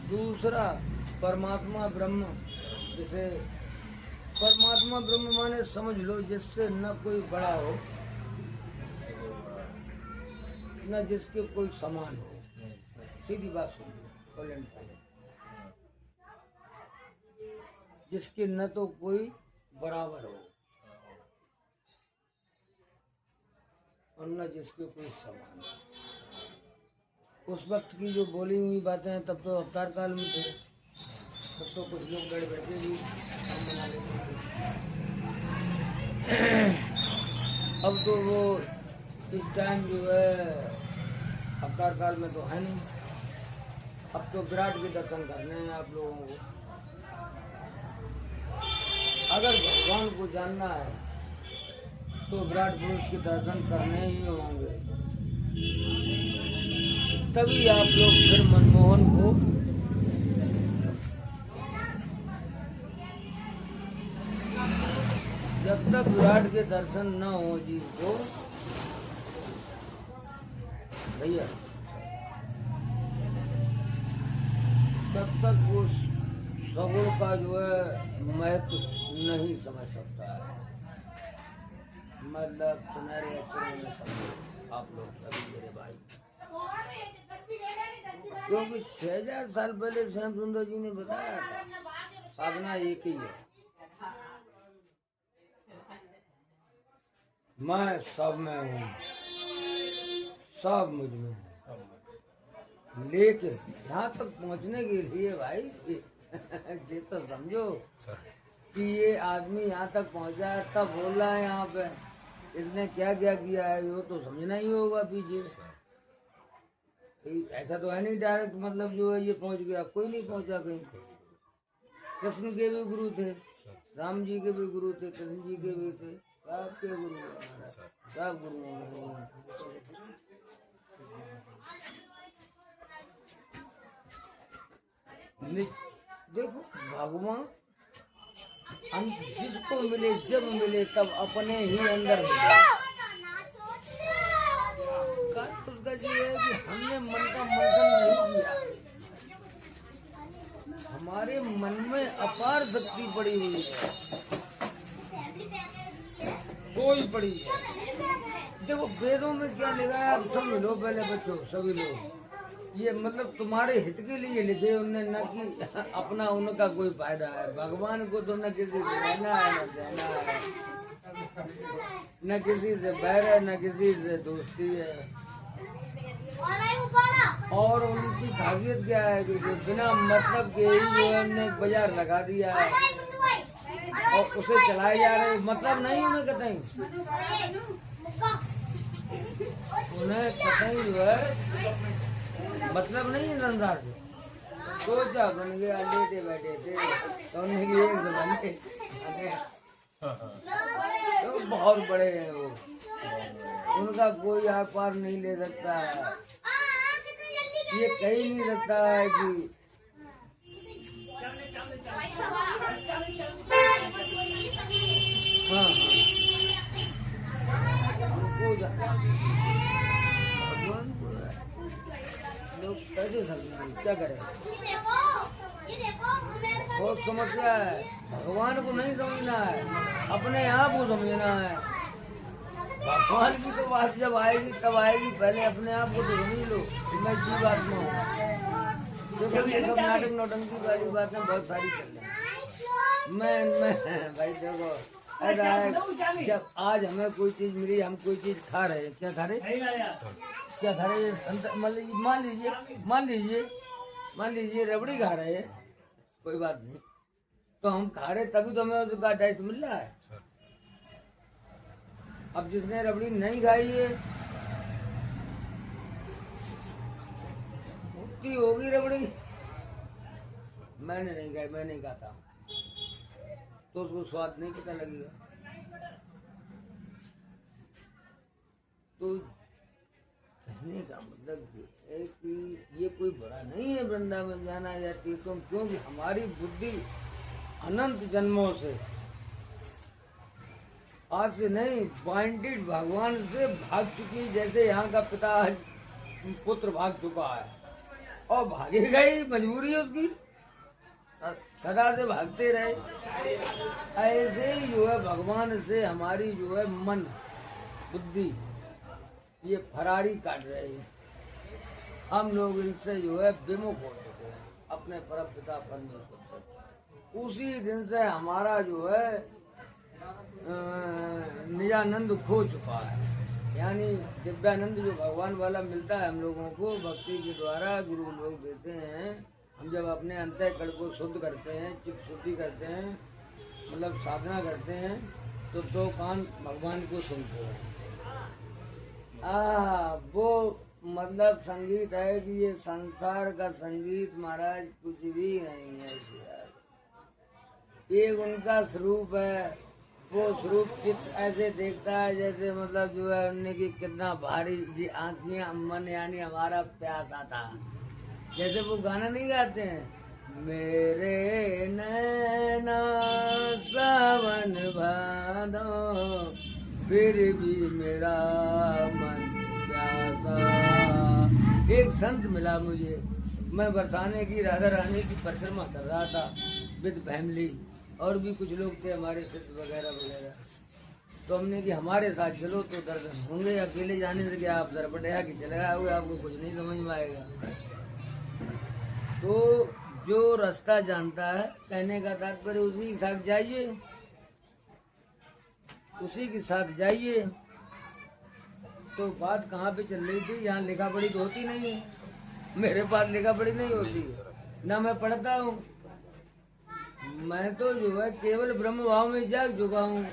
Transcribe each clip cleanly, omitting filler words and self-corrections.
दूसरा परमात्मा ब्रह्म, जैसे परमात्मा ब्रह्म माने समझ लो जिससे न कोई बड़ा हो न जिसके कोई समान हो। सीधी बात सुनिए, बोलें पहले, जिसके न तो कोई बराबर हो और न जिसके कोई समान हो। उस वक्त की जो बोली हुई बातें तब तो अवतार काल में थे, तब तो कुछ लोग बैठ बैठे भी हम बना लेते थे। अब तो वो इस टाइम जो है अवतार काल में तो है नहीं। अब तो विराट के दर्शन करने हैं आप लोगों को। अगर भगवान को जानना है तो विराट पुरुष के दर्शन करने ही होंगे, तभी आप लोग फिर मनमोहन को जब तक विराट के दर्शन न हो जी को भैया तब तक वो सगुण का जो है महत्व नहीं समझ सकता है। मतलब सुनहरे अक्षरों में समझो आप लोग सभी मेरे भाई, क्योंकि 6000 साल पहले श्याम सुंदर जी ने बताया था साधना एक ही है, मैं सब में हूँ, सब मुझ में है। लेकिन यहाँ तक पहुँचने के लिए भाई ये तो समझो कि ये आदमी यहाँ तक पहुँचा है तब बोल रहा है यहाँ पे, इसने क्या क्या किया है वो तो समझना ही होगा पीछे। ऐसा तो है नहीं डायरेक्ट मतलब जो है ये पहुँच गया, कोई नहीं पहुँचा कहीं। कृष्ण के भी गुरु थे, राम जी के भी गुरु थे, कृष्ण जी के भी थे, सबके गुरु, सब गुरु। देखो भगवान जिसको मिले जब मिले तब अपने ही अंदर मिले। उसका ये है कि हमने मन का मंथन नहीं किया, हमारे मन में अपार शक्ति पड़ी हुई है, कोई पड़ी है। देखो वेदों में क्या लिखा है आप समझ लो पहले बच्चों सभी लोग, ये मतलब तुम्हारे हित के लिए लिखे उनने, न कि अपना उनका कोई फायदा है। भगवान को तो न किसी से लेना है न देना है, न किसी से बैर है न किसी से दोस्ती है। और उनकी खासियत क्या है कि बिना मतलब के ही जो हमने बाजार लगा दिया है और उसे चलाए जा रहे, मतलब नहीं उन्हें कतई, उन्हें कतई जो है मतलब नहीं है संसार से। सोचा बन गया, लेटे बैठे थे तो उन्हें एक जमाने तो बहुत बड़े हैं वो, उनका कोई आर पार नहीं ले सकता है। ये कहीं नहीं सकता है कि हाँ भगवान को लोग कैसे समझें, क्या करें। बहुत समस्या है, भगवान को नहीं समझना है, अपने आप को समझना है। भगवान की तो बात जब आएगी तब आएगी, पहले अपने आप को तो समझ लो कि मैं जीवात्मा हूँ। जो कभी सब नाटक नौटंकी वाली बातें बहुत सारी चल रही। मैं भाई देखो ऐसा है, जब आज हमें कोई चीज मिली, हम कोई चीज खा रहे हैं, क्या खा रहे, क्या खा रहे हैं, मतलब मान लीजिए रबड़ी खा रहे हैं, कोई बात नहीं, तो हम खा रहे तभी तो हमें उसका टेस्ट मिल रहा है। अब जिसने रबड़ी नहीं खाई है उसकी होगी रबड़ी, मैंने नहीं खाई, मैं नहीं खाता हूँ, तो उसको स्वाद नहीं पता लगेगा। तो कहने का मतलब ये है कि ये कोई बड़ा नहीं है वृंदावन जाना या तीर्थों, क्योंकि हमारी बुद्धि अनंत जन्मों से, आज से नहीं, बाइंडेड भगवान से भाग चुकी, जैसे यहाँ का पिता पुत्र भाग चुका है, और भागेगा ही, मजबूरी है उसकी, सदा से भागते रहे। ऐसे ही जो है भगवान से हमारी जो है मन बुद्धि ये फरारी काट रहे हैं। हम लोग इनसे जो है विमुख हो चुके हैं अपने परमपिता परमेश्वर से। उसी दिन से हमारा जो है निजानंद खो चुका है। यानी दिव्यानंद जो भगवान वाला मिलता है हम लोगों को भक्ति के द्वारा गुरु लोग देते हैं। हम जब अपने अंतःकरण को शुद्ध करते हैं, चित्त शुद्धि करते हैं, मतलब साधना करते हैं, तो दो कान भगवान को सुनते हैं। वो मतलब संगीत है कि ये संसार का संगीत महाराज कुछ भी नहीं है। एक उनका स्वरूप है, वो स्वरूप चित्त ऐसे देखता है जैसे मतलब जो है उनने की कितना भारी जी आँखियाँ मन यानी हमारा प्यासा था। जैसे वो गाना नहीं गाते हैं, मेरे नैना सावन भादो फिर भी मेरा मन प्यासा। एक संत मिला मुझे, मैं बरसाने की राधा रानी की परिक्रमा कर रहा था विद फैमिली, और भी कुछ लोग थे हमारे शिष्य वगैरह वगैरह। तो हमने कि हमारे साथ चलो तो दर्शन होंगे, अकेले जाने से क्या आप दरपटिया की चले आओगे, आपको कुछ नहीं समझ में आएगा। तो जो रास्ता जानता है, कहने का तात्पर्य उसी के साथ जाइए, उसी के साथ जाइए। तो बात कहाँ पे चल रही थी? यहाँ लिखा पढ़ी तो होती नहीं है, मेरे पास लिखा पढ़ी नहीं होती, ना मैं पढ़ता हूँ। मैं तो जो है केवल ब्रह्म भाव में जाग चुका हूँ।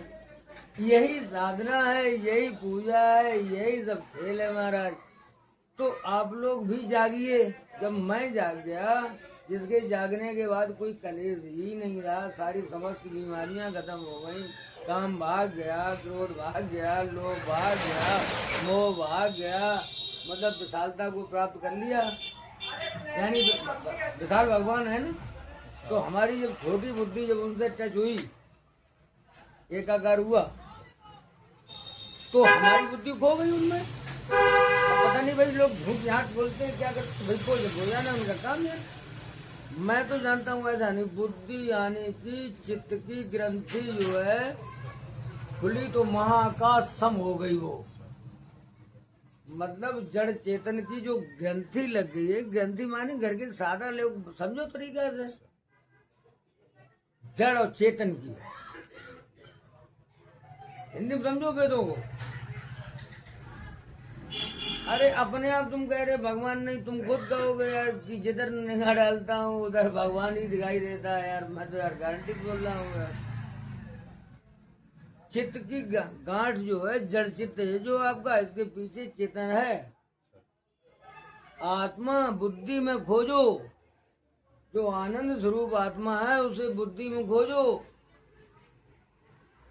यही साधना है, यही पूजा है, यही सब खेल है महाराज। तो आप लोग भी जागिए। जब मैं जाग गया, जिसके जागने के बाद कोई कलेश ही नहीं रहा, सारी समस्त बीमारियां खत्म हो गई, काम भाग गया, क्रोध भाग गया, लोभ भाग गया, मोह भाग गया, मतलब विशालता को प्राप्त कर लिया। यानी विशाल भगवान है ना, तो हमारी जब छोटी बुद्धि जब उनसे टच हुई, एकाकार हुआ, तो हमारी बुद्धि खो गई उनमें। पता नहीं भाई लोग झूठ झाट बोलते हैं, क्या करते भाई, को जब हो जाना उनका काम है। मैं तो जानता हूँ ऐसा नहीं, बुद्धि यानी कि चित्त की ग्रंथि जो है खुली तो महाकाश सम हो गई। वो मतलब जड़ चेतन की जो ग्रंथि लग गई है, ग्रंथि माने घर के सादा लोग समझो तरीका से, जड़ और चेतन की हिंदी में समझो वेदों को। अरे अपने आप तुम कह रहे भगवान नहीं, तुम खुद कहोगे यार कि जिधर निगाह डालता हूँ उधर भगवान ही दिखाई देता है। यार मैं तो यार गारंटी बोल रहा हूँ यार। चित्त की गांठ जो है जड़ चित्त है जो आपका, इसके पीछे चेतन है। आत्मा बुद्धि में खोजो, जो आनंद स्वरूप आत्मा है उसे बुद्धि में खोजो।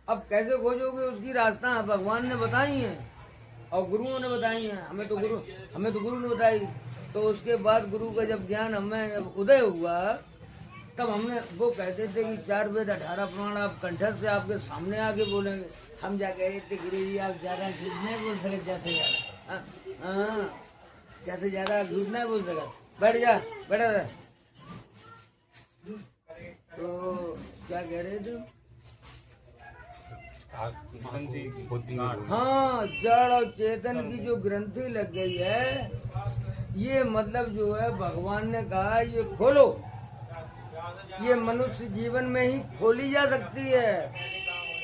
अब कैसे खोजोगे, उसकी रास्ता भगवान ने बताई है और गुरुओं ने बताई है। हमें तो गुरु ने बताई। तो उसके बाद गुरु का जब ज्ञान हमें उदय हुआ, तब हमने वो कहते थे कि 4 वेद 18 पुराण आप कंठस्थ से आपके सामने आके बोलेंगे। हम जा कहे थे गुरु जी आप ज्यादा झूठ नहीं बोल सके, जैसे ज्यादा जैसे ज्यादा झूठ नहीं बोल सका, बैठ जा बैठा रहा। तो क्या कह रहे थे? हाँ, जड़ और चेतन की जो ग्रंथि लग गई है, ये मतलब जो है भगवान ने कहा ये खोलो। ये मनुष्य जीवन में ही खोली जा सकती है।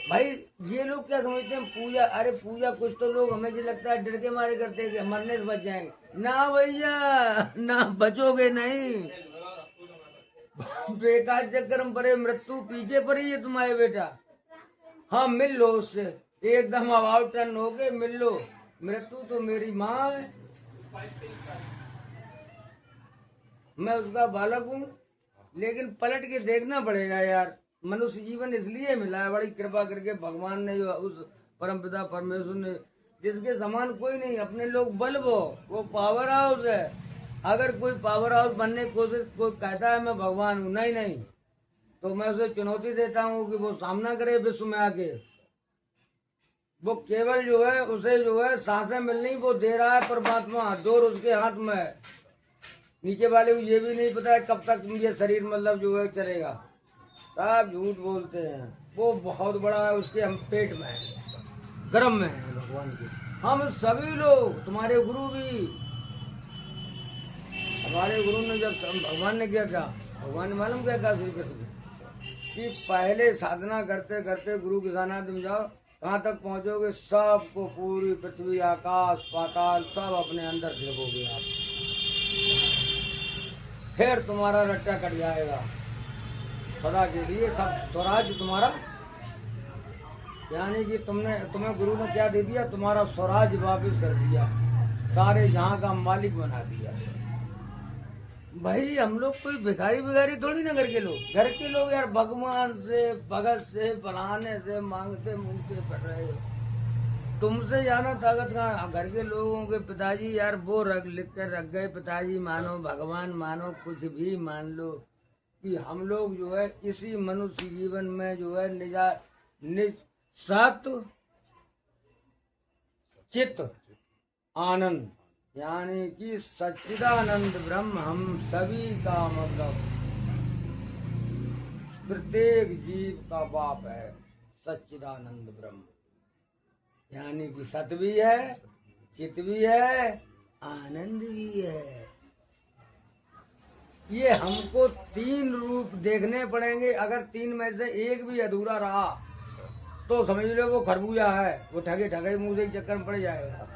भाई ये लोग क्या समझते हैं पूजा, अरे पूजा कुछ तो लोग हमें जो लगता है डर के मारे करते हैं कि मरने से बच जाएंगे। ना भैया ना, बचोगे नहीं। बेकार चक्कर में पड़े, मृत्यु पीछे पड़ी है तुम्हारे बेटा। हाँ मिल लो उससे, एकदम अबाउट टर्न हो के मिल लो। मृत्यु तो मेरी माँ है, मैं उसका बालक हूँ, लेकिन पलट के देखना पड़ेगा यार। मनुष्य जीवन इसलिए मिला है, बड़ी कृपा करके भगवान ने, जो उस परमपिता परमेश्वर ने, जिसके समान कोई नहीं। अपने लोग बल्ब हो, वो पावर हाउस है। अगर कोई पावर हाउस बनने की कोशिश कोई कहता है मैं भगवान हूँ, नहीं नहीं, तो मैं उसे चुनौती देता हूँ कि वो सामना करे विश्व में आके। वो केवल जो है उसे जो है सांसें मिलनी वो दे रहा है परमात्मा, जोर उसके हाथ में है। नीचे वाले को ये भी नहीं पता है कब तक ये शरीर मतलब जो है चलेगा। सब झूठ बोलते हैं। वो बहुत बड़ा है, उसके हम पेट में है, गर्म में है भगवान के। हम सभी लोग, तुम्हारे गुरु भी, हमारे गुरु ने जब भगवान ने क्या कहा, भगवान ने मालूम क्या कहा श्री कृष्ण कि पहले साधना करते करते गुरु के सानिध्य में जाओ, कहाँ तक पहुँचोगे, सबको पूरी पृथ्वी आकाश पाताल सब अपने अंदर देखोगे आप, फिर तुम्हारा रट्टा कट जाएगा सदा के लिए। सब स्वराज तुम्हारा, यानी कि तुम्हें गुरु ने क्या दे दिया, तुम्हारा स्वराज वापिस कर दिया, सारे जहाँ का मालिक बना दिया। भाई हम लोग कोई भिखारी थोड़ी ना, घर के लोग यार भगवान से भगत से फलाने से मांगते मुंगते पड़ रहे हो। तुमसे ज्यादा ताकत कहाँ घर के लोगों के। पिताजी यार वो लिख कर रख गए, पिताजी मानो भगवान मानो कुछ भी मान लो, कि हम लोग जो है इसी मनुष्य जीवन में जो है निज सत्व चित्त आनंद, यानी कि सच्चिदानंद ब्रह्म हम सभी का मतलब प्रत्येक जीव का बाप है। सच्चिदानंद ब्रह्म यानी कि सत भी है, चित भी है, आनंद भी है। ये हमको तीन रूप देखने पड़ेंगे। अगर तीन में से एक भी अधूरा रहा तो समझ लो वो खरबूजा है, वो ठगे मुंह से चक्कर में पड़ जाएगा,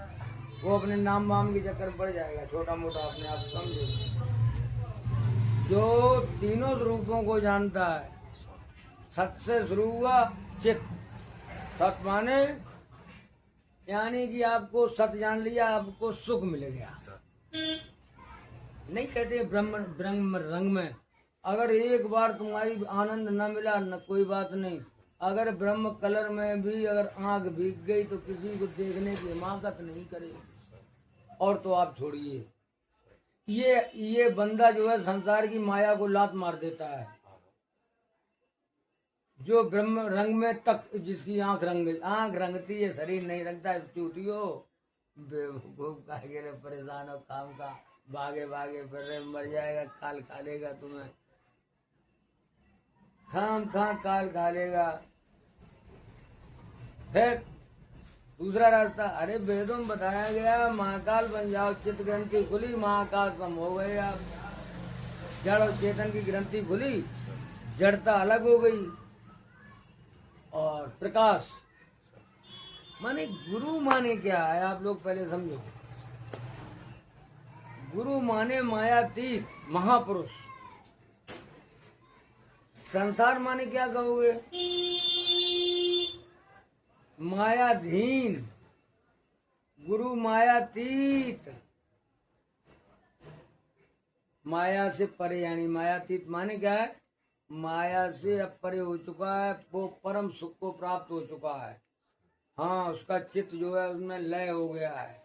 वो अपने नाम वाम के चक्कर में पड़ जाएगा, छोटा मोटा अपने आप समझो। जो तीनों रूपों को जानता है, सत से शुरू हुआ चित, सत माने यानी कि आपको सत जान लिया, आपको सुख मिल गया। नहीं कहते ब्रह्म रंग में, अगर एक बार तुम्हारी आनंद न मिला न कोई बात नहीं, अगर ब्रह्म कलर में भी अगर आंख भीग गई तो किसी को देखने की हिमाकत नहीं करेगी। और तो आप छोड़िए, ये बंदा जो है संसार की माया को लात मार देता है। जो ब्रह्म रंग में तक जिसकी आंख रंग गई, आंख रंगती है शरीर नहीं रंगता है। चूटियो बेवकूफ का परेशान हो काम का, भागे फिर मर जाएगा, काल खा लेगा तुम्हें, खाम खा काल खा लेगा। फिर दूसरा रास्ता, अरे वेदों में बताया गया महाकाल बन जाओ, चित्त ग्रंथि खुली, महाकाल सम हो गए आप। जड़ और चेतन की ग्रंथि खुली, जड़ता अलग हो गई और प्रकाश माने गुरु माने क्या है, आप लोग पहले समझो। गुरु माने मायातीत महापुरुष। संसार माने क्या कहोगे, मायाधीन। गुरु मायातीत, माया से परे, यानी मायातीत माने क्या है, माया से अब परे हो चुका है, वो परम सुख को प्राप्त हो चुका है। हाँ, उसका चित्त जो है उसमें लय हो गया है।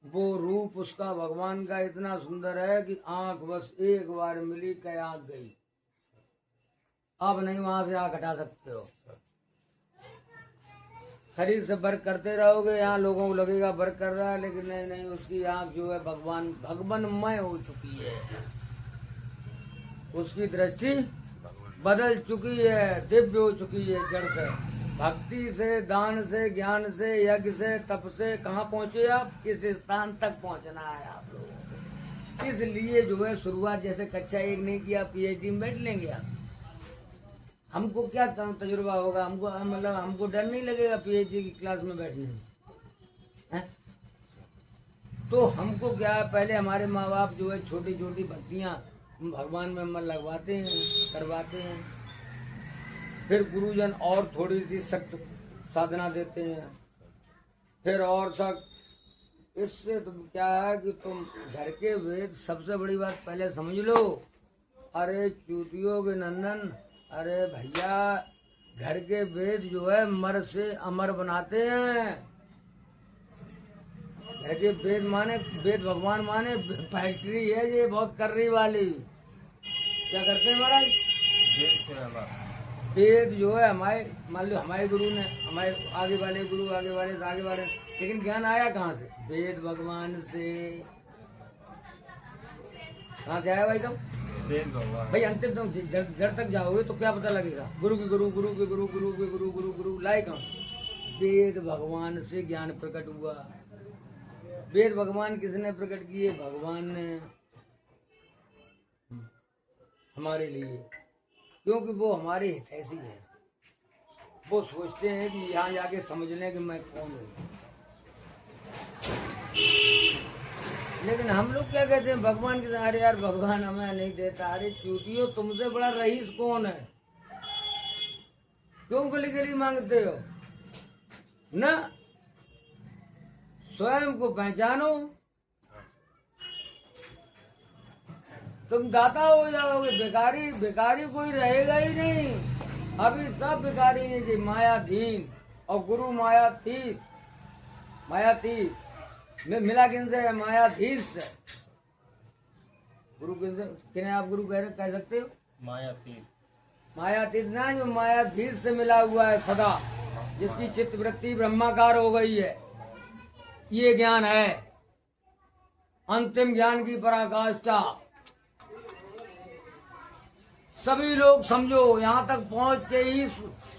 वो रूप उसका भगवान का इतना सुंदर है कि आंख बस एक बार मिली कई आंख गई, अब नहीं वहां से आंख हटा सकते हो। शरीर से वर्क करते रहोगे, यहाँ लोगों को लगेगा वर्क कर रहा है, लेकिन नहीं, उसकी आंख जो है भगवानमय हो चुकी है। उसकी दृष्टि बदल चुकी है, दिव्य हो चुकी है। जड़ से, भक्ति से, दान से, ज्ञान से, यज्ञ से, तप से कहाँ पहुँचे आप, इस स्थान तक पहुँचना है आप लोगों। इसलिए जो है शुरुआत जैसे कक्षा 1 नहीं किया, PhD में बैठ लेंगे आप। हमको क्या तजुर्बा होगा, हमको मतलब हमको डर नहीं लगेगा PhD की क्लास में बैठने में, है? तो हमको क्या है, पहले हमारे माँ बाप जो है छोटी छोटी भक्तियाँ भगवान में मन लगवाते हैं, करवाते हैं। फिर गुरुजन और थोड़ी सी सख्त साधना देते हैं, फिर और सख्त। इससे तुम क्या है कि तुम घर के वेद, सबसे बड़ी बात पहले समझ लो। अरे चूतियों के नंदन, अरे भैया, घर के वेद जो है मर से अमर बनाते हैं। घर के वेद माने, वेद भगवान माने फैक्ट्री है ये बहुत कर्री वाली। क्या करते हैं महाराज, वेद जो है हमारे, मान लो हमारे गुरु ने, हमारे आगे वाले गुरु, आगे वाले से आगे वाले, लेकिन ज्ञान आया कहाँ से, वेद भगवान से। कहाँ से आया भाई तुम? भाई अंतिम तुम जड़ तक जाओगे तो क्या पता लगेगा? गुरु की गुरु, गुरु के गुरु, गुरु के गुरु, गुरु गुरु लायक हम। वेद भगवान से ज्ञान प्रकट हुआ। वेद भगवान किसने प्रकट किए? भगवान ने हमारे लिए, क्योंकि वो हमारे हितैषी हैं। वो सोचते हैं कि यहाँ जाके समझ लें कि मैं कौन हूँ। लेकिन हम लोग क्या कहते हैं भगवान के? अरे यार भगवान हमें नहीं देता। अरे चूतियो, तुमसे बड़ा रईस कौन है? क्यों गली गली मांगते हो? न स्वयं को पहचानो, तुम दाता हो जाओगे। बेकारी बेकारी कोई रहेगा ही नहीं। अभी सब बेकारी है जी, मायाधीन। और गुरु मायातीत। मायातीत में मिला किनसे है? मायाधीश से। गुरु किनसे? किन्हें आप गुरु कह सकते हो? मायातीत। मायातीत ना, जो मायाधीश से मिला हुआ है सदा, जिसकी चित्त वृत्ति ब्रह्माकार हो गई है। ये ज्ञान है अंतिम ज्ञान की पराकाष्ठा। सभी लोग समझो, यहाँ तक पहुँच के ही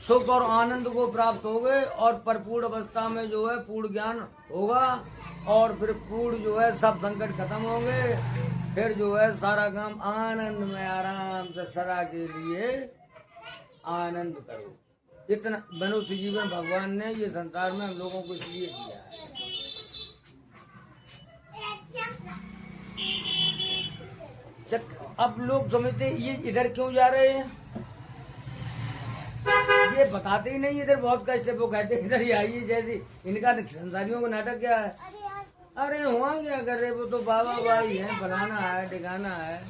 सुख और आनंद को प्राप्त हो गए। और परिपूर्ण अवस्था में जो है पूर्ण ज्ञान होगा। और फिर पूर्ण जो है सब संकट खत्म होंगे। फिर जो है सारा काम आनंद में आराम से सदा के लिए आनंद करो। इतना मनुष्य जीवन भगवान ने ये संसार में हम लोगों को इसलिए दिया है। अब लोग समझते ये इधर क्यों जा रहे हैं, ये बताते ही नहीं। इधर बहुत कष्ट है, वो कहते इधर ही आइए। जैसे इनका संसारियों का नाटक क्या है? अरे हुआ क्या कर रहे, वो तो बाबा भाई है, फलाना है, ठिकाना है।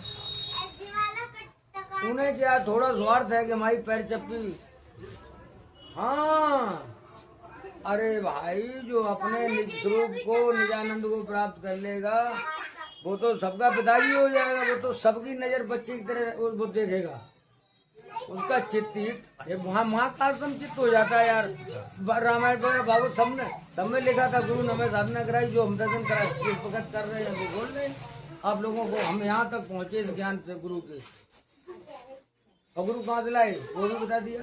उन्हें क्या थोड़ा स्वार्थ है कि हमारी पैर चप्पी। हाँ, अरे भाई जो अपने निज स्वरूप को, निजानंद को प्राप्त कर लेगा, वो तो सबका पिताजी हो जाएगा। वो तो सबकी नजर बच्चे की तरह वो देखेगा। उसका चित्त अरे वहाँ का चित्त हो जाता है यार। रामायण पर भागवत सब में लिखा था, गुरु ने हमें साधना कराई, जो हम दर्शन करा प्रकट कर रहे हैं वो बोल रहे हैं आप लोगों को। हम यहाँ तक पहुँचे इस ज्ञान से गुरु के। और गुरु कहाँ से लाए वो भी बता दिया।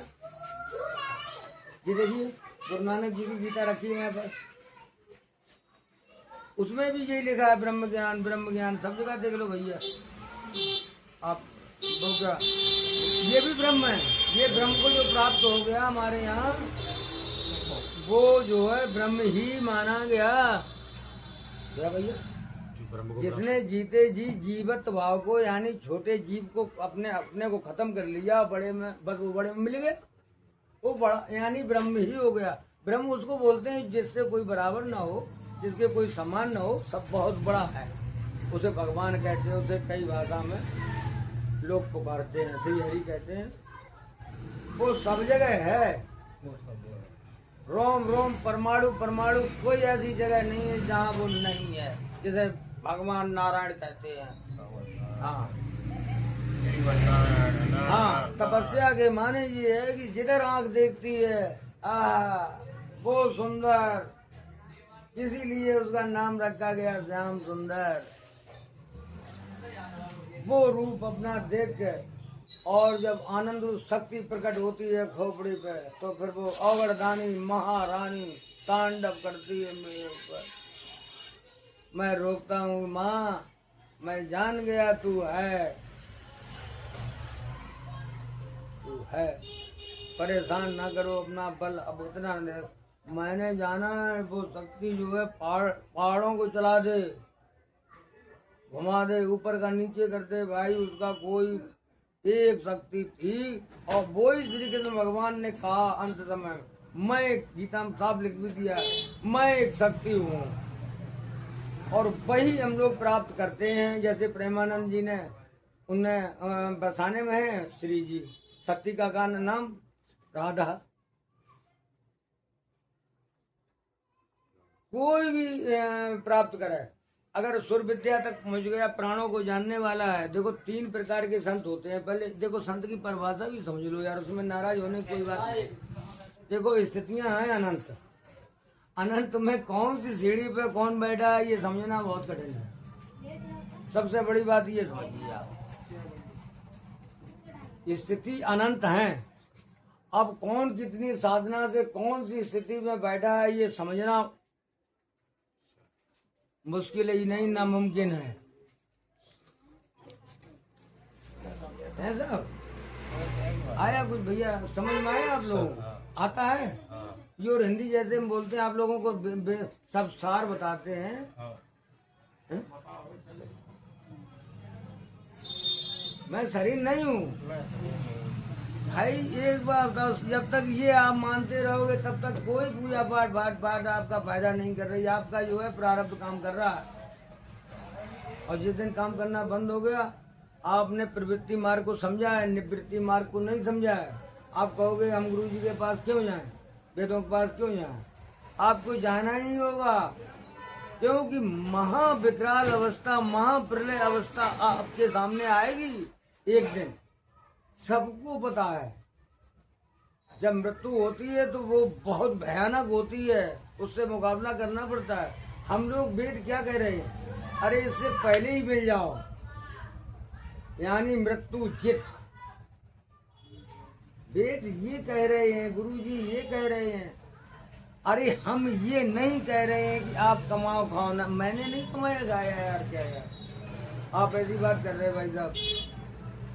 ये देखिए गुरु नानक जी की गीता रखी है मेरे पास, उसमें भी यही लिखा है ब्रह्म ज्ञान सब जगह देख लो भैया आप। क्या ये भी ब्रह्म है। ये ब्रह्म को जो प्राप्त हो गया हमारे यहाँ, वो जो है ब्रह्म ही माना गया। क्या भैया? जिसने जीते जी जीवत भाव को, यानी छोटे जीव को अपने को खत्म कर लिया, बड़े में बस वो बड़े में मिल गए, वो बड़ा यानी ब्रह्म ही हो गया। ब्रह्म उसको बोलते हैं जिससे कोई बराबर ना हो, जिसके कोई समान ना हो, सब बहुत बड़ा है, उसे भगवान कहते हैं। उसे कई भाषा में लोग पुकारते हैं, श्री हरि कहते हैं। वो सब जगह है, रोम रोम परमाणु परमाणु, कोई ऐसी जगह नहीं है जहाँ वो नहीं है। जैसे भगवान नारायण कहते हैं। हाँ, तपस्या के माने ये है कि जिधर आंख देखती है वो सुंदर, इसीलिए उसका नाम रखा गया श्याम सुंदर। वो रूप अपना देख के, और जब आनंद शक्ति प्रकट होती है खोपड़ी पे, तो फिर वो अवरदानी महारानी तांडव करती है मेरे ऊपर। मैं रोकता हूँ माँ, मैं जान गया तू है, तू है, परेशान ना करो अपना बल। अब इतना मैंने जाना है वो शक्ति जो है पहाड़ों को चला दे, घुमा दे, ऊपर का नीचे करते भाई। उसका कोई एक शक्ति थी, और वो ही श्री कृष्ण भगवान ने कहा अंत समय, मैं गीता में साफ लिख भी दिया, मैं एक शक्ति हूँ। और वही हम लोग प्राप्त करते हैं। जैसे प्रेमानंद जी ने उन्हें बरसाने में है श्री जी, शक्ति का नाम राधा। कोई भी प्राप्त करे, अगर सुर विद्या तक पहुंच गया, प्राणों को जानने वाला है। देखो 3 प्रकार के संत होते हैं। पहले देखो संत की परिभाषा भी समझ लो यार, उसमें नाराज होने की कोई बात नहीं। देखो स्थितियां हैं अनंत, अनंत में कौन सी सीढ़ी पे कौन बैठा है ये समझना बहुत कठिन है। सबसे बड़ी बात ये समझिए आप, स्थिति अनंत है। अब कौन कितनी साधना से कौन सी स्थिति में बैठा है ये समझना मुश्किल ही नहीं, नामुमकिन है साहब। आया कुछ भैया, समझ में आया आप लोगों? आता है ये, और हिंदी जैसे हम बोलते हैं आप लोगों को सब सार बताते हैं। है? मैं शरीर नहीं हूँ भाई। एक बार बताओ, जब तक ये आप मानते रहोगे तब तक कोई पूजा पाठ आपका फायदा नहीं कर रही। आपका जो है प्रारब्ध काम कर रहा है, और जिस दिन काम करना बंद हो गया, आपने प्रवृत्ति मार्ग को समझा है, निवृत्ति मार्ग को नहीं समझा है। आप कहोगे हम गुरु जी के पास क्यों जाएं, वेदों के पास क्यों जाएं? आपको जाना ही होगा, क्योंकि महाविकराल अवस्था, महाप्रलय अवस्था आपके सामने आएगी एक दिन। सबको पता है जब मृत्यु होती है तो वो बहुत भयानक होती है, उससे मुकाबला करना पड़ता है। हम लोग वेद क्या कह रहे हैं, अरे इससे पहले ही मिल जाओ, यानी मृत्यु जित। वेद ये कह रहे हैं, गुरु जी ये कह रहे हैं। अरे हम ये नहीं कह रहे हैं कि आप कमाओ खाओ ना, मैंने नहीं कमाया खाया यार, क्या यार आप ऐसी बात कर रहे हैं भाई साहब।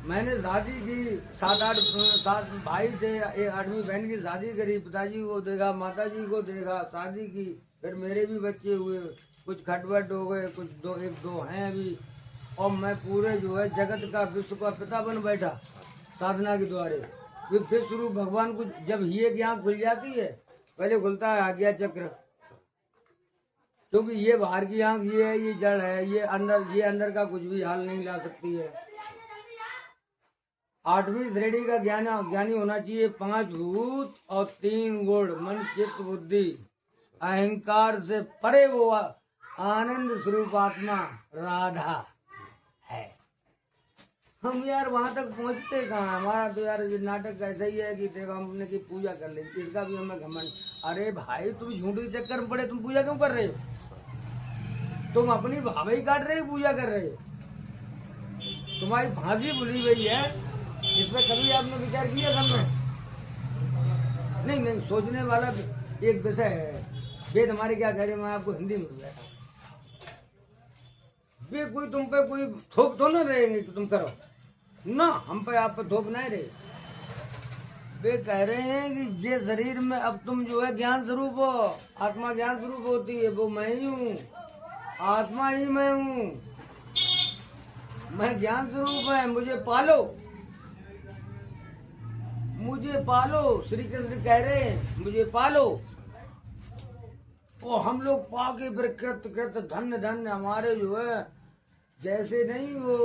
मैंने शादी की, 7 भाई थे, एक 8वीं बहन की शादी करी, पिताजी को देखा, माताजी को देखा, शादी की, फिर मेरे भी बच्चे हुए, कुछ खटपट हो गए, कुछ 1-2 हैं अभी, और मैं पूरे जो है जगत का, विश्व का पिता बन बैठा साधना के द्वारे। फिर शुरू भगवान को जब ये की आँख खुल जाती है, पहले खुलता है आज्ञा चक्र, क्योंकि ये बाहर की आँख ये है, ये जड़ है, ये अंदर का कुछ भी हाल नहीं ला सकती है। 8वीं श्रेणी का ज्ञानी होना चाहिए। 5 भूत और 3 गुण, मन चित्त बुद्धि अहंकार से परे वो आनंद स्वरूप आत्मा राधा है। हम यार वहां तक पहुंचते कहाँ? हमारा तो यार ये नाटक ऐसा ही है कि देखो हमने की पूजा कर ली, इसका भी हमें घमंड। अरे भाई तुम झूठे के चक्कर में पड़े, तुम पूजा क्यों कर रहे हो? तुम अपनी भावई काट रहे हो, पूजा कर रहे हो। तुम्हारी फांसी भुली गई है, इस पर कभी आपने विचार किया घर में? नहीं, सोचने वाला एक विषय है। वेद हमारे क्या कह रहे, मैं आपको हिंदी में बताता हूँ। वे कोई तुम पे कोई थोप तो ना रहेंगे कि तुम करो ना, हम पे आप पे थोप नहीं रहे। वे कह रहे हैं कि जे शरीर में अब तुम जो है ज्ञान स्वरूप हो, आत्मा ज्ञान स्वरूप होती है, वो मैं ही हूँ, आत्मा ही मैं हूँ, मैं ज्ञान स्वरूप है, मुझे पालो, मुझे पालो। श्री कृष्ण कह रहे हैं मुझे पालो। वो हम लोग पाके फिर कृत धन्य धन्य हमारे जो है, जैसे नहीं वो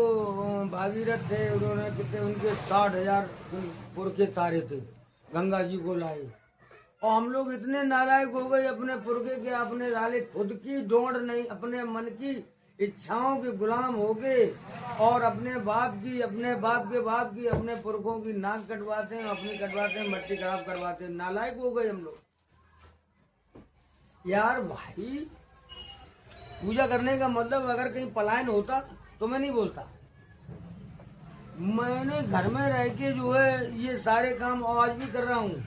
भागीरथ थे, उन्होंने कितने उनके 60,000 पुरखे तारे थे, गंगा जी को लाए। और हम लोग इतने नालायक हो गए अपने पुरखे के, अपने डाले, खुद की दौड़ नहीं, अपने मन की इच्छाओं के गुलाम हो गए, और अपने बाप की, अपने बाप के बाप की, अपने पुरखों की नाक कटवाते हैं, अपनी कटवाते हैं, मट्टी खराब करवाते हैं। नालायक हो गए हम लोग यार। भाई पूजा करने का मतलब, अगर कहीं पलायन होता तो मैं नहीं बोलता। मैंने घर में रह के जो है ये सारे काम आज भी कर रहा हूँ।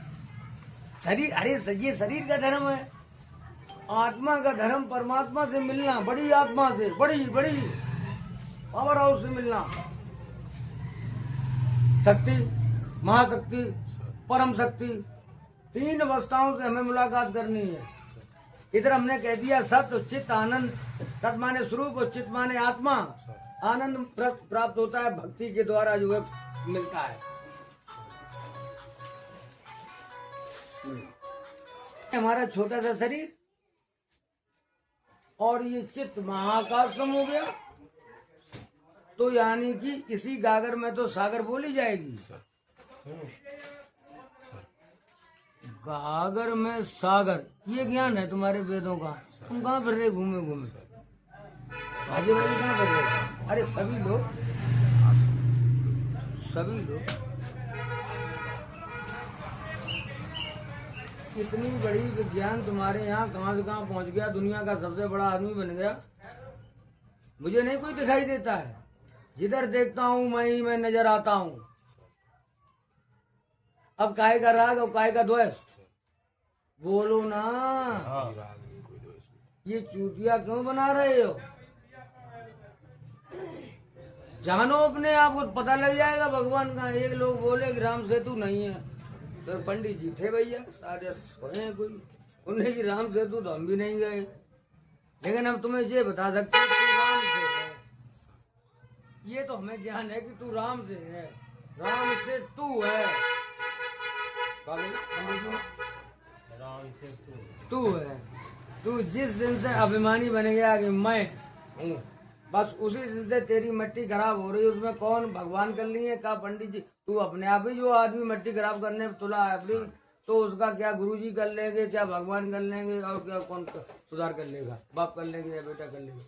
शरीर, अरे ये शरीर का धर्म है, आत्मा का धर्म परमात्मा से मिलना, बड़ी आत्मा से, बड़ी पावर हाउस से मिलना, शक्ति, महाशक्ति, परम शक्ति, 3 अवस्थाओं से हमें मुलाकात करनी है। इधर हमने कह दिया सत, चित्त, आनंद। सत माने स्वरूप और चित्त माने आत्मा। आनंद प्राप्त होता है भक्ति के द्वारा, जो है मिलता है। हमारा छोटा सा शरीर और ये चित्त महाकाश सम हो गया, तो यानी कि इसी गागर में तो सागर बोली जाएगी। गागर में सागर, ये ज्ञान है तुम्हारे वेदों का। तुम कहाँ फिर रहे घूमे भाजी कहाँ फिर रहे? अरे सभी लोग इतनी बड़ी विज्ञान तुम्हारे यहाँ कहाँ से कहाँ पहुँच गया, दुनिया का सबसे बड़ा आदमी बन गया। मुझे नहीं कोई दिखाई देता है, जिधर देखता हूँ मैं नजर आता हूँ। अब काहे का राग और काहे का द्वेष, बोलो ना। ये चूतिया क्यों बना रहे हो? जानो अपने आप को, पता लग जाएगा भगवान का। एक लोग बोले कि राम सेतु नहीं है, तो पंडित जी थे भैया सारे सोए कोई, उन्हें की राम सेतु तो हम भी नहीं गए। लेकिन हम तुम्हें ये बता सकते हैं तू राम से है, ये तो हमें ज्ञान है कि तू राम से है, राम से तू है। राम से तू है। तू जिस दिन से अभिमानी बन गया कि मैं हूँ, बस उसी दिन से तेरी मिट्टी खराब हो रही है। उसमें कौन भगवान कर लिए का पंडित जी? तू अपने आप ही जो आदमी मिट्टी खराब करने तुला है अपनी, तो उसका क्या गुरुजी कर लेंगे, क्या भगवान कर लेंगे, और क्या कौन सुधार कर लेगा? बाप कर लेंगे या बेटा कर लेंगे?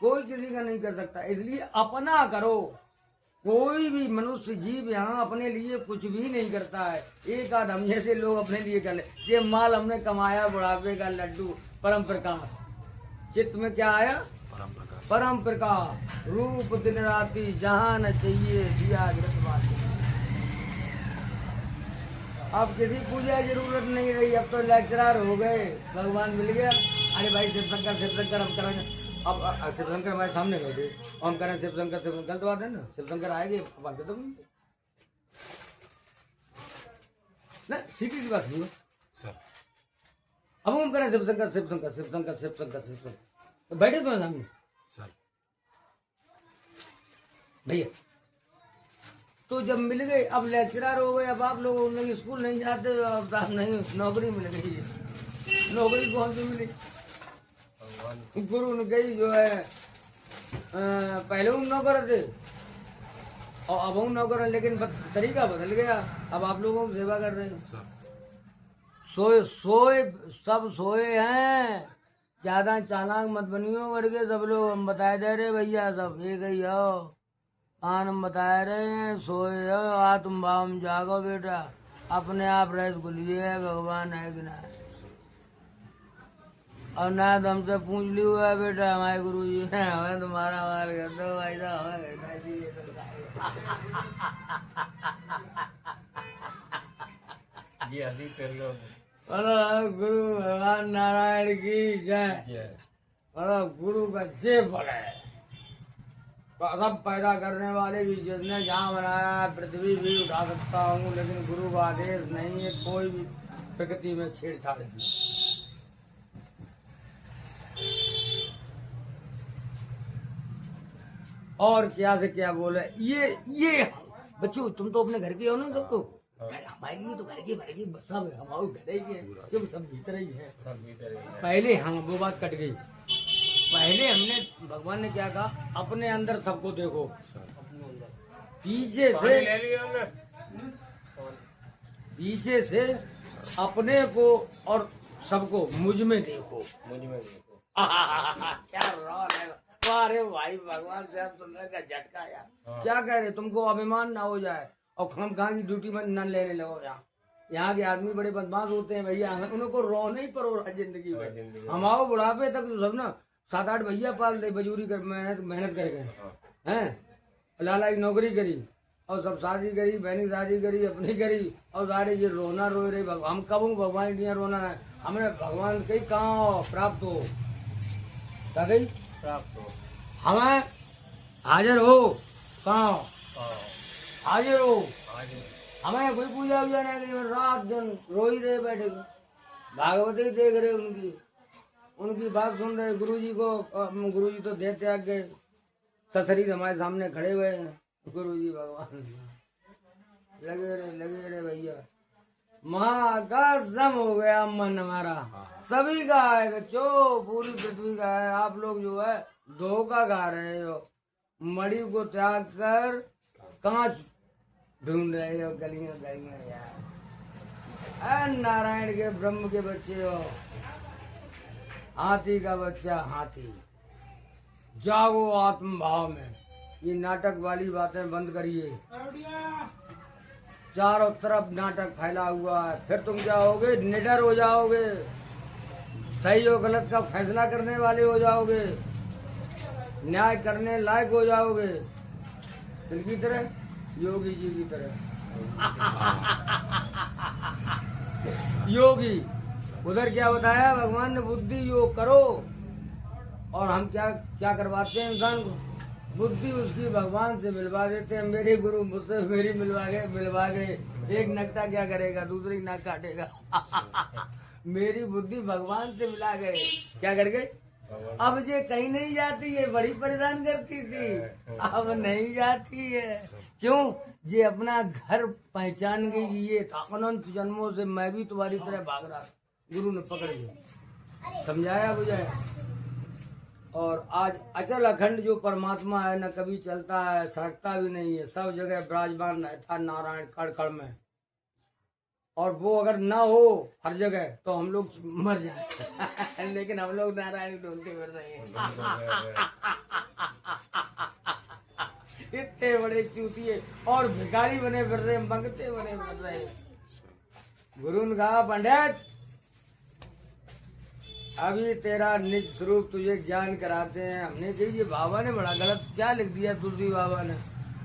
कोई किसी का नहीं कर सकता। इसलिए अपना करो। कोई भी मनुष्य जीव यहाँ अपने लिए कुछ भी नहीं करता है। एक आध हम जैसे लोग अपने लिए कर ले। ये माल हमने कमाया, बुढ़ापे का लड्डू परम प्रकाश, चित्त में क्या आया? परम प्रकाश, रूप दिन राती जहाँ न चाहिए दिया बात। अब किसी पूजा की जरूरत नहीं रही, अब तो लेक्चरर हो गए, भगवान मिल गया। अरे भाई शिव शंकर हम करेंगे। अब शिव शंकर हमारे सामने बैठे, हम करें शिव शंकर, गलत बात है ना। शिव शंकर आएंगे बात तो ना, सीधी सी बात नहीं है। अब हम करें शिव शंकर शिव शंकर शिव शंकर शिव शंकर शिव शंकर, तो बैठे तो सामने भैया। तो जब मिल गए, अब लेक्चरर हो गए, अब आप लोग स्कूल नहीं जाते, अब नहीं नौकरी मिल गई है। नौकरी कौन सी मिली? गुरु ने गई जो है, पहले हम नौकर थे और अब हम नौकर हैं, लेकिन तरीका बदल गया। अब आप लोगों की सेवा कर रहे हैं। सोए सब सोए हैं, ज्यादा चालाक मत बनियो करके सब लोग हम बताए दे रहे भैया, सब एक ही हो। हम बताए रहे हैं, सोए हो, आत्म भाव में जागो बेटा, अपने आप रह गुलिए भगवान है कि ना। और ना तो हमसे पूछ लियो है बेटा, हमारे गुरु जी ने हमें तुम्हारा माल कर दो भाई साहब, ये कर लो। गुरु भगवान नारायण की जय। गुरु का जय बोले। सब पैदा करने वाले भी, जिसने जहाँ बनाया पृथ्वी भी उठा सकता हूँ, लेकिन गुरु का आदेश नहीं है कोई भी प्रकृति में छेड़छाड़ की। और क्या से क्या बोले ये बच्चों, तुम तो अपने घर के हो ना सबको। हमारे लिए तो घर के सब हमारे घर ही के, सब भीतर ही है। पहले हम वो बात कट गई। पहले हमने, भगवान ने क्या कहा, अपने अंदर सबको देखो, पीछे से अपने को और सबको मुझ में देखो। क्या रौन है। अरे भाई भगवान से हम सुंदर का झटका यार। क्या कह रहे, तुमको अभिमान ना हो जाए और हम कहाँ की ड्यूटी में न लेने लगो। यहाँ के आदमी बड़े बदमाश होते हैं भैया, उनको रोने ही पर हो रहा जिंदगी में। हमारे बुढ़ापे तक सब ना 7-8 भैया पाल दे, मजूरी कर मेहनत करके हैं, लाला की नौकरी करी और सब शादी करी, बहनी शादी करी, अपनी करी, और सारे ये रोना रोए रहे। हम कब हूँ भगवान इंडिया रोना है, हमने भगवान कहीं कहाँ प्राप्त हो, क्या कहीं प्राप्त हो, हमें हाजिर हो, कहाँ हाजिर हो। हमें कोई पूजा वूजा नहीं करी, रात दिन रो ही रहे बैठे, भागवती देख रहे, उनकी बात सुन रहे। गुरुजी तो देह त्याग गए, सशरीर हमारे सामने खड़े हुए हैं। गुरुजी भगवान लगे रहे भैया। महाकाशम हो गया मन हमारा, सभी का है बच्चों, पूरी पृथ्वी का है। आप लोग जो है धोखा खा रहे हो, मणि को त्याग कर कांच ढूंढ रहे हो गलियां यार। नारायण के ब्रह्म के बच्चे हो, हाथी का बच्चा हाथी। जागो आत्म भाव में, ये नाटक वाली बातें बंद करिए। चारों तरफ नाटक फैला हुआ है, फिर तुम क्या होगे, निडर हो जाओगे, सही और गलत का फैसला करने वाले हो जाओगे। न्याय करने लायक हो जाओगे, किनकी तरह? योगी जी की तरह। योगी उधर क्या बताया भगवान ने? बुद्धि योग करो। और हम क्या क्या करवाते हैं इंसान को? बुद्धि उसकी भगवान से मिलवा देते हैं। मेरे गुरु मुझसे मेरी मिलवा गए। एक नकटा क्या करेगा, दूसरी नाक काटेगा। मेरी बुद्धि भगवान से मिला गए, क्या कर गए? अब ये कहीं नहीं जाती है, बड़ी परेशान करती थी, अब नहीं जाती है। क्यों? ये अपना घर पहचान गई। ये था अनंत जन्मों से मैं भी तुम्हारी तरह भाग रहा, गुरु ने पकड़ लिया, समझाया बुझाया। और आज अचल अखंड जो परमात्मा है, न कभी चलता है, सड़कता भी नहीं है, सब जगह विराजमान था नारायण कण कण में। और वो अगर ना हो हर जगह तो हम लोग मर जाए। लेकिन हम लोग नारायण ढूंढते फिर रहे हैं। इतने बड़े चूतिए और भिखारी बने फिर रहे, मंगते बने फिर रहे। गुरु ने कहा पंडित अभी तेरा निज स्वरूप तुझे ज्ञान कराते हैं। हमने कही ये बाबा ने बड़ा गलत क्या लिख दिया तुलसी बाबा ने।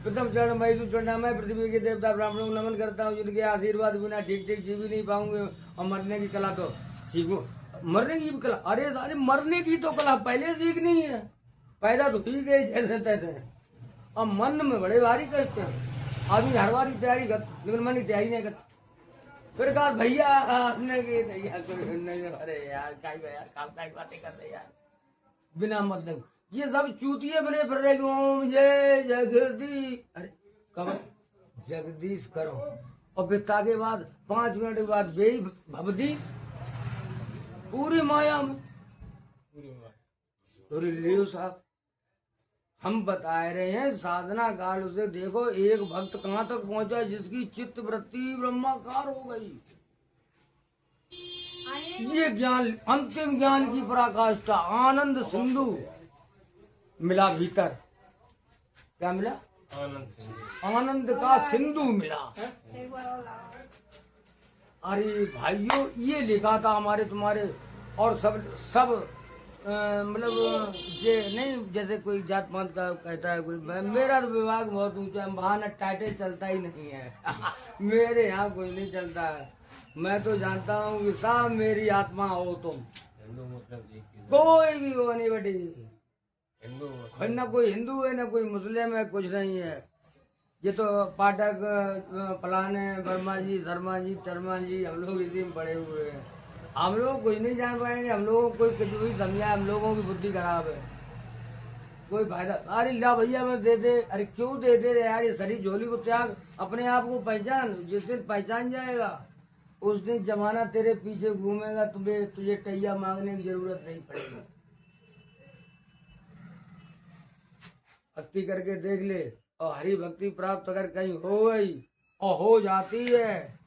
प्रथम चरण मई चंडा मैं पृथ्वी के देवता ब्राह्मणों को नमन करता हूँ, जिनके आशीर्वाद बिना ठीक ठीक जी भी नहीं पाऊंगे। और मरने की कला तो सीखो। मरने की कला? अरे सारे मरने की तो कला पहले सीखनी है, पैदा तो ही गए जैसे तैसे। और मन में बड़े भारी कष्ट है। आदमी हर बार की तैयारी कर, लेकिन मन की तैयारी नहीं करता। फिर कहा भैया आपने की तैयार, अरे यार काय बातें करते यार बिना मतलब। ये सब चूतिए बने फिर रहे। ओम जय जगदीश, अरे कब जगदीश करो और बिता के बाद 5 मिनट के बाद बेई भवदी पूरी माया में पूरी लियो साहब। हम बता रहे हैं साधना काल से देखो एक भक्त कहाँ तक पहुंचा, जिसकी चित्त वृत्ति ब्रह्माकार हो गई। ये ज्ञान अंतिम ज्ञान की पराकाष्ठा, आनंद सिंधु मिला भीतर। क्या मिला? आनंद का सिंधु मिला। अरे भाइयों ये लिखा था हमारे तुम्हारे और सब मतलब ये नहीं जैसे कोई जात पात का कहता है कोई। मेरा तो विभाग बहुत ऊंचा है, वहां न टाइटे चलता ही नहीं है। मेरे यहाँ कोई नहीं चलता है। मैं तो जानता हूँ कि साहब मेरी आत्मा हो तुम, कोई भी हो नहीं बेटी। न कोई हिंदू है न कोई मुस्लिम है, कुछ नहीं है। ये तो पाठक फलाने वर्मा जी शर्मा जी शर्मा जी हम लोग इसी में पड़े हुए हैं। हम लोग कुछ नहीं जान पाएंगे। हम लोगों को कुछ भी समझा, हम लोगों की बुद्धि खराब है, कोई फायदा। अरे ला भैया मैं दे दे, अरे क्यों दे दे यार? ये सारी झोली को त्याग, अपने आप को पहचान। जिस दिन पहचान जाएगा उस दिन जमाना तेरे पीछे घूमेगा, तुझे टैया मांगने की जरूरत नहीं पड़ेगी। भक्ति करके देख ले, और हरि भक्ति प्राप्त अगर कहीं हो गई और हो जाती है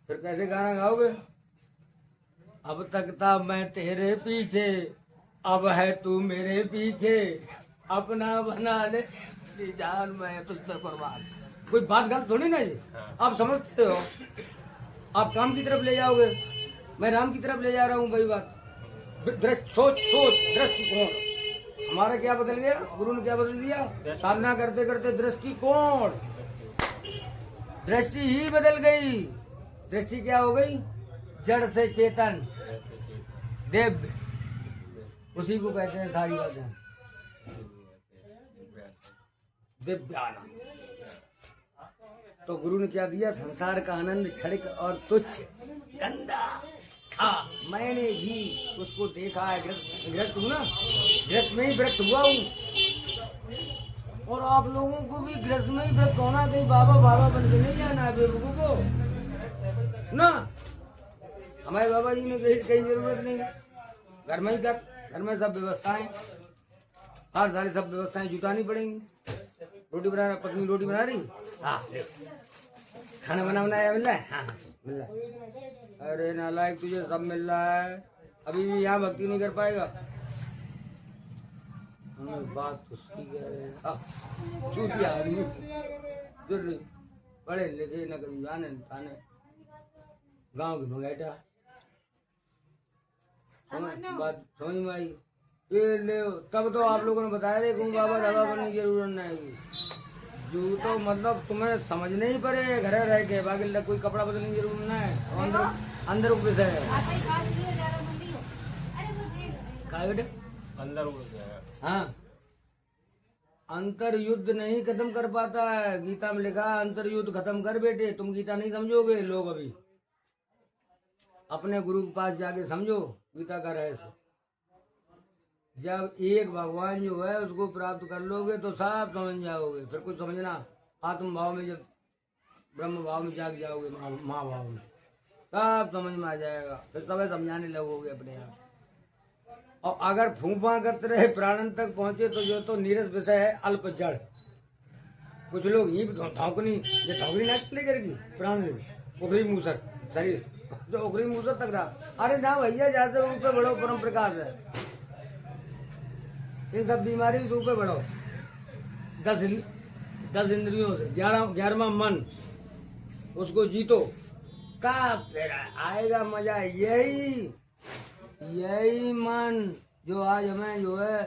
फिर कैसे गाना गाओगे? अब तक था मैं तेरे पीछे, अब है तू मेरे पीछे, अपना बना ले जान मैं तुझ पे कुर्बान। कोई बात गलत थोड़ी ना ये, आप समझते हो। आप काम की तरफ ले जाओगे, मैं राम की तरफ ले जा रहा हूँ। वही बात सोच दृष्टिकोण। हमारा क्या बदल गया? गुरु ने क्या बदल दिया? साधना करते करते दृष्टिकोण, दृष्टि ही बदल गई। दृष्टि क्या हो गई? जड़ से चेतन, दिव्य, उसी को कहते हैं सारी बातें दिव्यानंद। तो गुरु ने क्या दिया? संसार का आनंद क्षणिक और तुच्छ गंदा था। मैंने भी उसको देखा है। ग्रस्त हूँ ना, ग्रस्त में ही व्रत हुआ हूँ। और आप लोगों को भी ग्रस्त में ही व्रत होना, कहीं बाबा बाबा बन के नहीं जाना है बेवकूफों को ना। हमारे बाबा जी ने कहीं जरूरत नहीं, घर में ही कर। घर में सब व्यवस्थाएं, हर सारी सब व्यवस्थाएं जुटानी पड़ेंगी। रोटी बना रहा, पत्नी रोटी बना रही, हाँ। खाना बनाना है, मिल रहा है, हाँ मिल रहा है। अरे नालायक तुझे सब मिल रहा है, अभी भी यहाँ भक्ति नहीं कर पाएगा। हमें बात उसकी कह रहे हैं, चूतिया आदमी जो पढ़े लिखे न कभी जाने न ताने, गाँव की भंगैटा। बात समझ में आई? ये ले तब तो आप लोगों ने बताया रे गुरु बाबा दवा बनने की जरूरत नहीं। जू तो मतलब तुम्हें समझने ही पड़े घर रह के, बाकी कोई कपड़ा बदलने की जरूरत नहीं है। अंदर अंदर उपदेश है काय बेटे अंदर घुस गया। हाँ, अंतर युद्ध नहीं खत्म कर पाता है। गीता में लिखा है अंतर युद्ध खत्म कर बेटे। तुम गीता नहीं समझोगे लोग, अभी अपने गुरु के पास जाके समझो गीता का रहस्य। जब एक भगवान जो है उसको प्राप्त कर लोगे तो सब समझ जाओगे। फिर कुछ समझना आत्म भाव में, जब ब्रह्म भाव में जाग जाओगे, माँ भाव में, सब समझ में आ जाएगा। फिर सब समझाने लगोगे अपने आप। और अगर फूफा करते रहे प्राणन तक पहुंचे तो जो तो नीरस विषय है अल्प जड़। कुछ लोग ही धौकनी, ये धौकनी ना चले करेगी प्राण उखरी मूसर शरीर, जो उखरी मूसर तक रहा। अरे ना भैया, जैसे ऊपर बढ़ो परम प्रकाश है। इन सब बीमारी के ऊपर बढ़ो। 10 इंद्रियों से 11वां मन, उसको जीतो। का फिर आएगा मजा। यही मन जो आज हमें जो है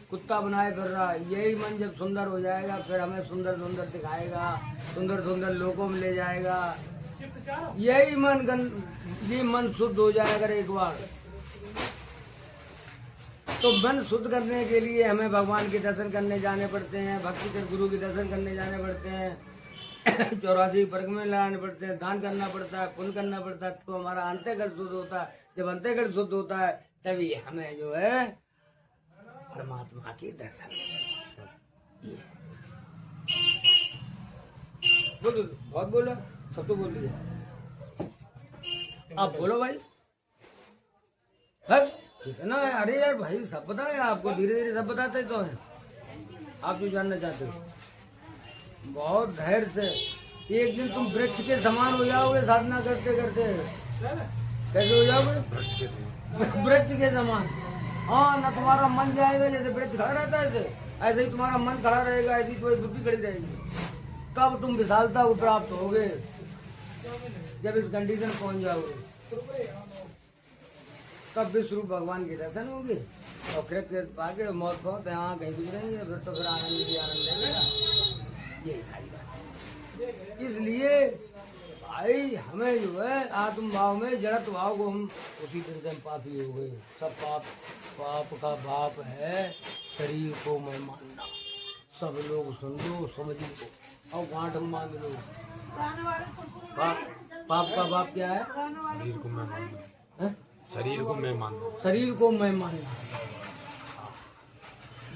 कुत्ता बनाए फिर रहा है, यही मन जब सुंदर हो जाएगा फिर हमें सुंदर सुंदर दिखाएगा, सुंदर सुंदर लोगों में ले जाएगा। यही मन ये मन शुद्ध हो जाएगा एक बार। तो मन शुद्ध करने के लिए हमें भगवान के दर्शन करने जाने पड़ते हैं, भक्ति के गुरु के दर्शन करने जाने पड़ते हैं, 84 परिक्रमा लगाने पड़ते हैं, दान करना पड़ता है, पुण्य करना पड़ता है, तो हमारा अंतःकरण शुद्ध होता है। जब अंतःकरण शुद्ध होता है तभी हमें जो है परमात्मा के दर्शन। बोलो, बहुत बोलो, सब तो बोल दिया। आप बोलो भाई, बस ठीक है ना। अरे यार भाई, सब पता है आपको, धीरे धीरे सब बताते तो हैं। आप जो जानना चाहते हो बहुत धैर्य से। एक दिन तुम वृक्ष के समान हो जाओगे साधना करते करते। कैसे हो जाओगे? वृक्ष के समान। हाँ, न तुम्हारा मन जाएगा, जैसे वृक्ष खड़ा रहता है ऐसे ही तुम्हारा मन खड़ा रहेगा, ऐसी तुम्हारी बुद्धि खड़ी रहेगी। तब तुम विशालता को प्राप्त होगे, जब इस कंडीशन पहुंच जाओगे तब विश्व रूप भगवान के दर्शन होंगे। और कृत्य पाके मौत बहुत यहाँ कहीं गुजरेंगे, फिर तो फिर आनंद ही आनंद रहेगा। यही सारी बात। इसलिए भाई हमें जो है आत्म भाव में जड़त भाव को हम उसी दिन से हम पापी हो गए। सब पाप का बाप है शरीर को मैं मानना। सब लोग सुन लो, समझ लो और गांठ मान लो। पाप का बाप क्या है? शरीर को मैं मानना। है? शरीर को मैं मानना। शरीर को मैं मानना।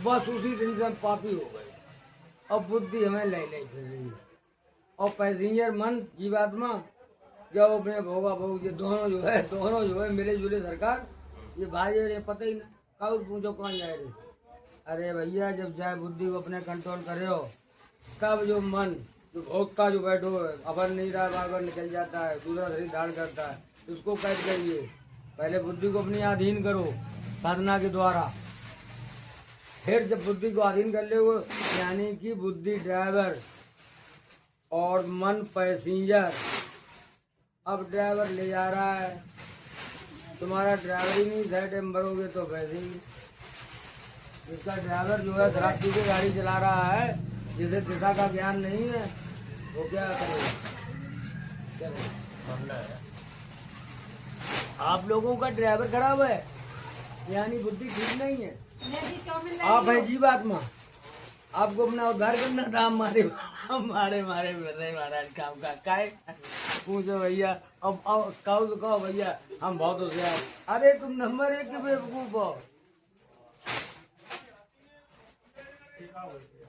बस उसी दिन से हम पापी हो गए। अब बुद्धि हमें ले फिर रही है। और पैसेंजर मन जीवात्मा जब अपने भोगा भोग, ये दोनों जो है मिले जुले सरकार। ये भाई रे पता ही ना कब पूछो कौन जाए रे। अरे भैया, जब जाए बुद्धि को अपने कंट्रोल करे हो तब जो मन जो भोगता जो बैठो अबर नहीं रहा, बार बार निकल जाता है, दूसरा शरीर धारण करता है, उसको कैद करिए। पहले बुद्धि को अपनी अधीन करो साधना के द्वारा। फिर जब बुद्धि को अधीन कर ले, यानी कि बुद्धि ड्राइवर और मन पैसेंजर। अब ड्राइवर ले जा रहा है, तुम्हारा ड्राइवर ही नहीं सही टाइम भरोगे तो वैसे ही। जिसका ड्राइवर जो है शराब पी के गाड़ी चला रहा है, जिसे दिशा का ज्ञान नहीं है, वो क्या करेगा? क्या करेगा? आप लोगों का ड्राइवर खराब है, यानी बुद्धि ठीक नहीं है। आप है जीवात्मा, आपको अपना उद्धार करना था। हमारे महाराज काम का काय पूछो भैया। अब कहो तो कहो भैया हम बहुत होशियार। अरे तुम नंबर 1 के बेवकूफ हो।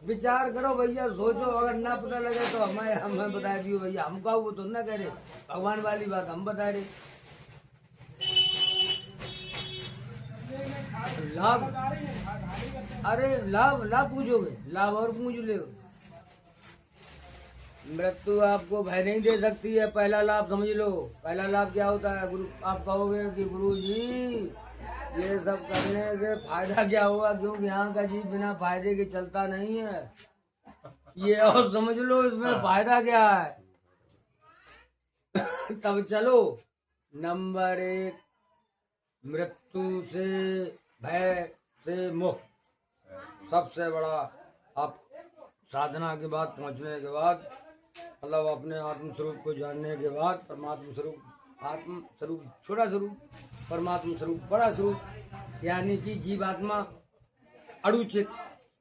विचार करो भैया, सोचो। अगर ना पता लगे तो हमें बता दियो भैया। हम कहो वो तो ना कह रहे, भगवान वाली बात हम बता रहे। लाभ, अरे लाभ पूछोगे, लाभ और पूछ ले। मृत्यु आपको भय नहीं दे सकती है। पहला लाभ समझ लो। पहला लाभ क्या होता है? गुरु, आप कहोगे कि गुरु जी ये सब करने से फायदा क्या होगा, क्योंकि यहाँ का जीव बिना फायदे के चलता नहीं है। ये और समझ लो इसमें फायदा क्या है। तब चलो। नंबर 1, मृत्यु से भय से मुक्त सबसे बड़ा आप साधना के बाद पहुंचने के बाद मतलब अपने आत्म स्वरूप को जानने के बाद परमात्मा स्वरूप आत्म स्वरूप छोटा स्वरूप परमात्मा स्वरूप बड़ा स्वरूप यानी कि जीवात्मा अड़ुचित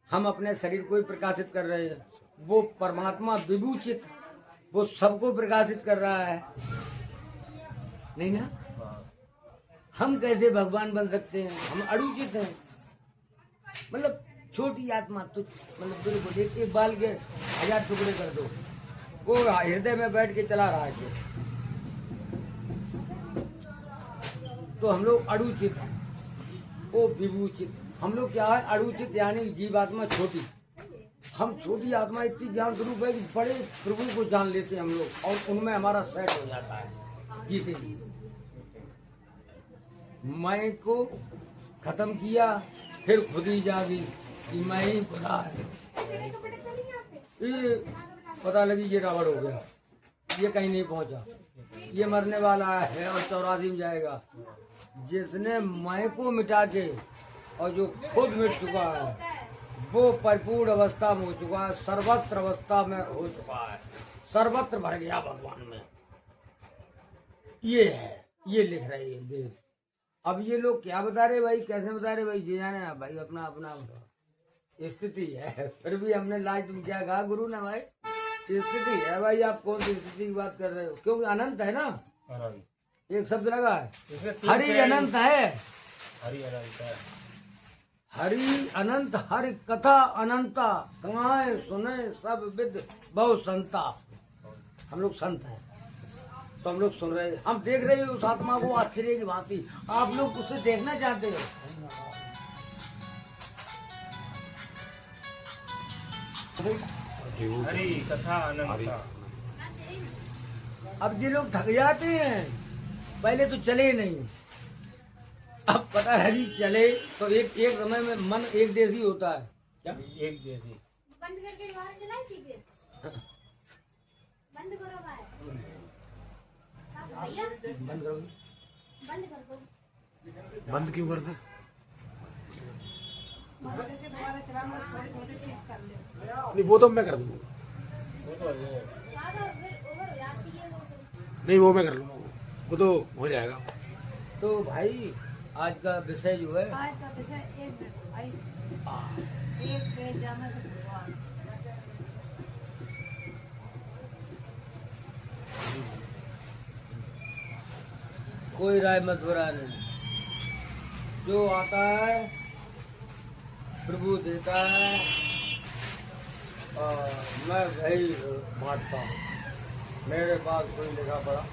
हम अपने शरीर को ही प्रकाशित कर रहे हैं, वो परमात्मा विभूचित वो सबको प्रकाशित कर रहा है, नहीं ना? हम कैसे भगवान बन सकते हैं? हम अड़ुचित हैं, मतलब छोटी आत्मा तो मतलब बिल्कुल एक बाल के 1000 टुकड़े कर दो, वो हृदय में बैठ के चला रहा है। तो हम लोग अड़ुचित, वो विभूचित। हम लोग क्या है? अड़ुचित यानी जीवात्मा छोटी। हम छोटी आत्मा इतनी ज्ञान स्वरूप है कि बड़े प्रभु को जान लेते हैं हम लोग और उनमें हमारा सेट हो जाता है। जीते मैं को खत्म किया फिर खुद ही जागी कि मैं ही खुदा है। ये पता लगी ये रावण हो गया, ये कहीं नहीं पहुंचा, ये मरने वाला है और 84 में जाएगा। जिसने मैं को मिटा के और जो खुद मिट चुका है वो परिपूर्ण अवस्था में हो चुका है, सर्वत्र अवस्था में हो चुका है, सर्वत्र भर गया भगवान में। ये है, ये लिख रहे हैं देश। अब ये लोग क्या बता रहे भाई, कैसे बता रहे भाई, जे जाने भाई अपना अपना स्थिति है। फिर भी हमने लाज तुम क्या कहा गुरु ने भाई, स्थिति है भाई। आप कौन सी स्थिति की बात कर रहे हो? क्योंकि अनंत है ना, एक शब्द लगा है हरि अनंत है, हरि अनंत है, हरि अनंत, हरि कथा अनंता, कमाए सुने सब विद बहु संता। हम लोग संत हैं तो हम लोग सुन रहे हैं, हम देख रहे हैं उस आत्मा को आश्चर्य की भांति। आप लोग उसे देखना चाहते हो? हरि कथा अनंता। अब ये लोग थक जाते हैं, पहले तो चले नहीं, अब पता है जी चले तो एक समय में मन एक देशी होता है। क्या एक जैसी बंद करके बाहर चलाई थी फिर बंद करो बाहर भैया, बंद करो, बंद कर दो। बंद क्यों कर दे? नहीं वो तो मैं कर दूंगा, ज्यादा फिर ओवर हो जाती है वो तो। नहीं वो मैं कर लूंगा, वो तो हो जाएगा। तो भाई आज का विषय जो है आज का विषय एक पेज जाना से भगवान। कोई राय मशवरा नहीं, जो आता है प्रभु देता है और मैं वही बांटता हूँ। मेरे पास कोई लिखा पड़ा